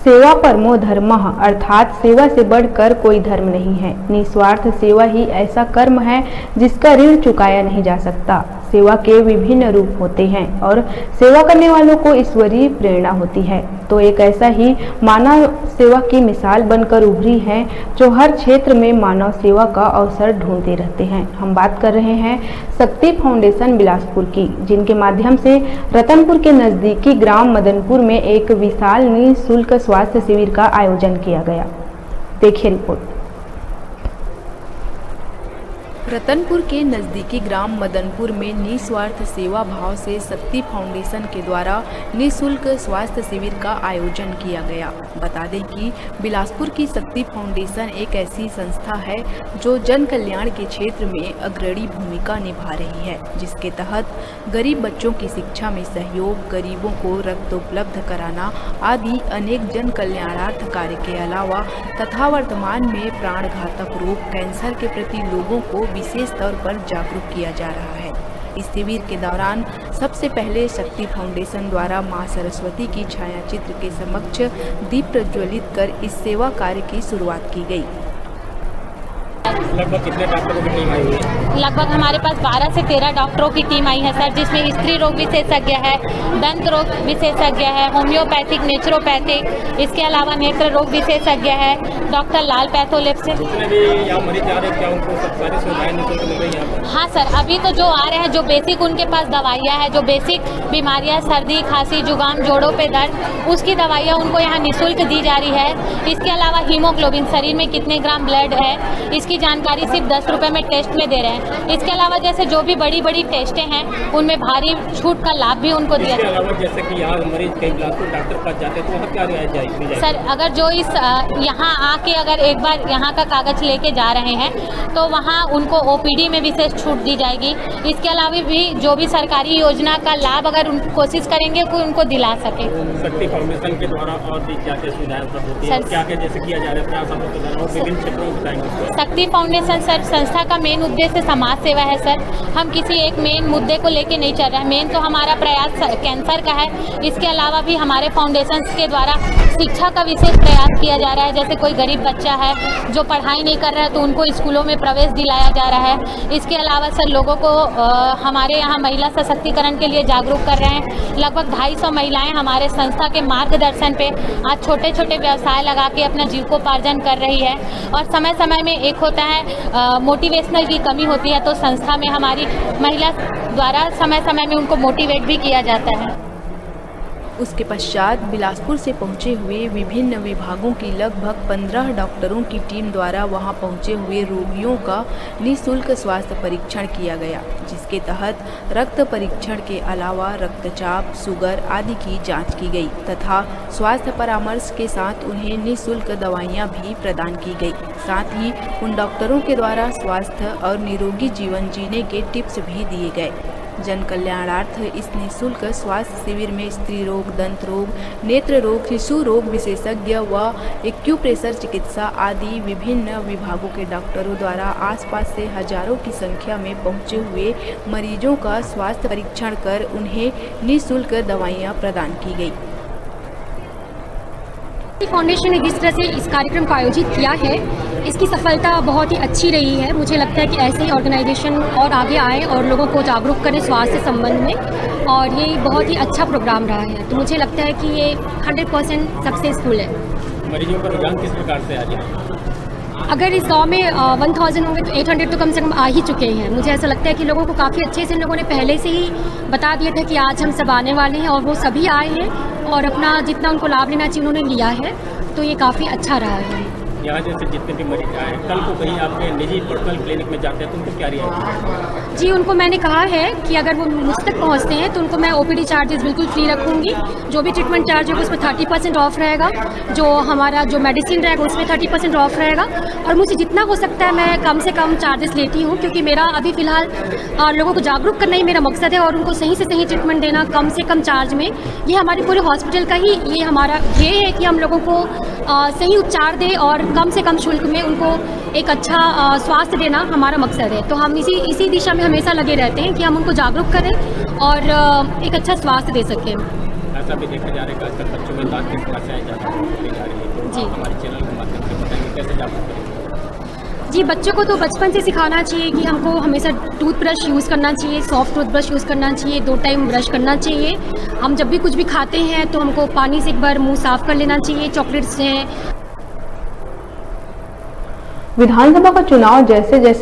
सेवा परमो धर्मः अर्थात सेवा से बढ़कर कोई धर्म नहीं है। निस्वार्थ सेवा ही ऐसा कर्म है जिसका ऋण चुकाया नहीं जा सकता। सेवा के विभिन्न रूप होते हैं और सेवा करने वालों को ईश्वरीय प्रेरणा होती है। तो एक ऐसा ही मानव सेवा की मिसाल बनकर उभरी है जो हर क्षेत्र में मानव सेवा का अवसर ढूंढते रहते हैं। हम बात कर रहे हैं शक्ति फाउंडेशन बिलासपुर की, जिनके माध्यम से रतनपुर के नजदीकी ग्राम मदनपुर में एक विशाल निःशुल्क स्वास्थ्य शिविर का आयोजन किया गया। देखिए रिपोर्ट। रतनपुर के नज़दीकी ग्राम मदनपुर में निस्वार्थ सेवा भाव से शक्ति फाउंडेशन के द्वारा निःशुल्क स्वास्थ्य शिविर का आयोजन किया गया। बता दें कि बिलासपुर की शक्ति फाउंडेशन एक ऐसी संस्था है जो जन कल्याण के क्षेत्र में अग्रणी भूमिका निभा रही है, जिसके तहत गरीब बच्चों की शिक्षा में सहयोग, गरीबों को रक्त उपलब्ध कराना आदि अनेक जन कल्याणार्थ कार्य के अलावा तथा वर्तमान में प्राणघातक रोग कैंसर के प्रति लोगों को विशेष तौर पर जागरूक किया जा रहा है। इस शिविर के दौरान सबसे पहले शक्ति फाउंडेशन द्वारा मां सरस्वती की छाया चित्र के समक्ष दीप प्रज्वलित कर इस सेवा कार्य की शुरुआत की गई। लगभग कितने डॉक्टरों की टीम आई हुई है? लगभग हमारे पास 12 से 13 डॉक्टरों की टीम आई है सर, जिसमें स्त्री रोग विशेषज्ञ है, दंत रोग विशेषज्ञ है, होम्योपैथिक, नेचुरोपैथिक, इसके अलावा नेत्र रोग विशेषज्ञ है, डॉक्टर लाल पैथोलैब जितने भी यहाँ मरीज आ रहे हैं क्या उनको सब सारी सुविधाएं निःशुल्क मिल रही हैं? हाँ सर, अभी तो जो आ रहे हैं जो बेसिक उनके पास दवाइयाँ हैं, जो बेसिक बीमारियाँ सर्दी खांसी जुकाम जोड़ों पे दर्द, उसकी दवाइयाँ उनको यहाँ निःशुल्क दी जा रही है। इसके अलावा हीमोग्लोबिन शरीर में कितने ग्राम ब्लड है इसकी जानकारी सिर्फ 10 रुपये में टेस्ट में दे रहे हैं। इसके अलावा जैसे जो भी बड़ी बड़ी टेस्टें हैं उनमें भारी छूट का लाभ भी उनको दिया जाता है। जैसे कि यहाँ मरीज कहीं बिलासपुर डॉक्टर के पास जाते हैं तो वहाँ क्या रियायत जाएगी? सर, अगर जो इस यहाँ आके अगर एक बार यहाँ का कागज लेके जा रहे हैं तो वहाँ उनको OPD में विशेष छूट दी जाएगी। इसके अलावा भी जो भी सरकारी योजना का लाभ अगर कोशिश करेंगे कोई उनको दिला सके। शक्ति फाउंडेशन के द्वारा और भी क्या क्या सुविधाएं उपलब्ध होती है? क्या क्या जैसे किया जा रहा है विभिन्न क्षेत्रों में बताएंगे? शक्ति फाउंडेशन सर संस्था का मेन उद्देश्य समाज सेवा है सर। हम किसी एक मेन मुद्दे को लेके नहीं चल रहे हैं। मेन तो हमारा प्रयास कैंसर का है। इसके अलावा भी हमारे फाउंडेशन के द्वारा शिक्षा का विशेष प्रयास किया जा रहा है। जैसे कोई गरीब बच्चा है जो पढ़ाई नहीं कर रहा है तो उनको स्कूलों में प्रवेश दिलाया जा रहा है। इसके अलावा सर लोगों को हमारे यहाँ महिला सशक्तिकरण के लिए जागरूक कर रहे हैं। लगभग 250 महिलाएं हमारे संस्था के मार्गदर्शन पे आज छोटे छोटे व्यवसाय लगा के अपना जीविकोपार्जन कर रही है। और समय समय में एक होता है मोटिवेशनल की कमी होती है तो संस्था में हमारी महिला द्वारा समय समय में उनको मोटिवेट भी किया जाता है। उसके पश्चात बिलासपुर से पहुंचे हुए विभिन्न विभागों की लगभग 15 डॉक्टरों की टीम द्वारा वहां पहुंचे हुए रोगियों का निःशुल्क स्वास्थ्य परीक्षण किया गया, जिसके तहत रक्त परीक्षण के अलावा रक्तचाप, शुगर आदि की जांच की गई तथा स्वास्थ्य परामर्श के साथ उन्हें निःशुल्क दवाइयां भी प्रदान की गई। साथ ही उन डॉक्टरों के द्वारा स्वास्थ्य और निरोगी जीवन जीने के टिप्स भी दिए गए। जन कल्याणार्थ इस निःशुल्क स्वास्थ्य शिविर में स्त्री रोग, दंत रोग, नेत्र रोग, शिशु रोग विशेषज्ञ व एक्यूप्रेशर चिकित्सा आदि विभिन्न विभागों के डॉक्टरों द्वारा आसपास से हजारों की संख्या में पहुंचे हुए मरीजों का स्वास्थ्य परीक्षण कर उन्हें निःशुल्क दवाइयां प्रदान की गई। फाउंडेशन ने जिस तरह से इस कार्यक्रम को आयोजित किया है इसकी सफलता बहुत ही अच्छी रही है। मुझे लगता है कि ऐसे ही ऑर्गेनाइजेशन और आगे आए और लोगों को जागरूक करें स्वास्थ्य संबंध में, और ये बहुत ही अच्छा प्रोग्राम रहा है। तो मुझे लगता है कि ये 100% सक्सेसफुल है। मरीजों पर रुझान किस प्रकार से आ जाए? अगर इस गांव में 1000 होंगे तो 800 तो कम से कम आ ही चुके हैं। मुझे ऐसा लगता है कि लोगों को काफ़ी अच्छे से लोगों ने पहले से ही बता दिया था कि आज हम सब आने वाले हैं, और वो सभी आए हैं और अपना जितना उनको लाभ लेना चाहिए उन्होंने लिया है। तो ये काफ़ी अच्छा रहा है। यहाँ जैसे जितने भी मरीज आए कल को कहीं आपके निजी पर्सनल क्लिनिक में जाते हैं तो उनको क्या रियायत? जी, उनको मैंने कहा है कि अगर वो मुझ तक पहुँचते हैं तो उनको मैं OPD चार्जेस बिल्कुल फ्री रखूँगी। जो भी ट्रीटमेंट चार्ज होगा उसमें 30% ऑफ रहेगा। जो हमारा जो मेडिसिन रहेगा उसमें 30% ऑफ रहेगा। और मुझे जितना हो सकता है मैं कम से कम चार्जेस लेती हूँ, क्योंकि मेरा अभी फ़िलहाल लोगों को जागरूक करना ही मेरा मकसद है और उनको सही से सही ट्रीटमेंट देना कम से कम चार्ज में। ये हमारे पूरे हॉस्पिटल का ही ये हमारा ध्येय है कि हम लोगों को सही उपचार दें और कम से कम शुल्क में उनको एक अच्छा स्वास्थ्य देना हमारा मकसद है। तो हम इसी दिशा में हमेशा लगे रहते हैं कि हम उनको जागरूक करें और एक अच्छा स्वास्थ्य दे सकें। ऐसा भी देखा जा रहा है कि आजकल बच्चों में दांत की समस्याएं ज़्यादा होती जा रही है, तो जी। हमारे चैनल के माध्यम से बताएंगे कैसे जागरूक करेंगे। जी, बच्चों को तो बचपन से सिखाना चाहिए कि हमको हमेशा टूथब्रश यूज़ करना चाहिए, सॉफ्ट टूथब्रश यूज़ करना चाहिए, 2 टाइम ब्रश करना चाहिए। हम जब भी कुछ भी खाते हैं तो हमको पानी से एक बार मुंह साफ़ कर लेना चाहिए। चॉकलेट्स हैं। विधानसभा का चुनाव जैसे जैसे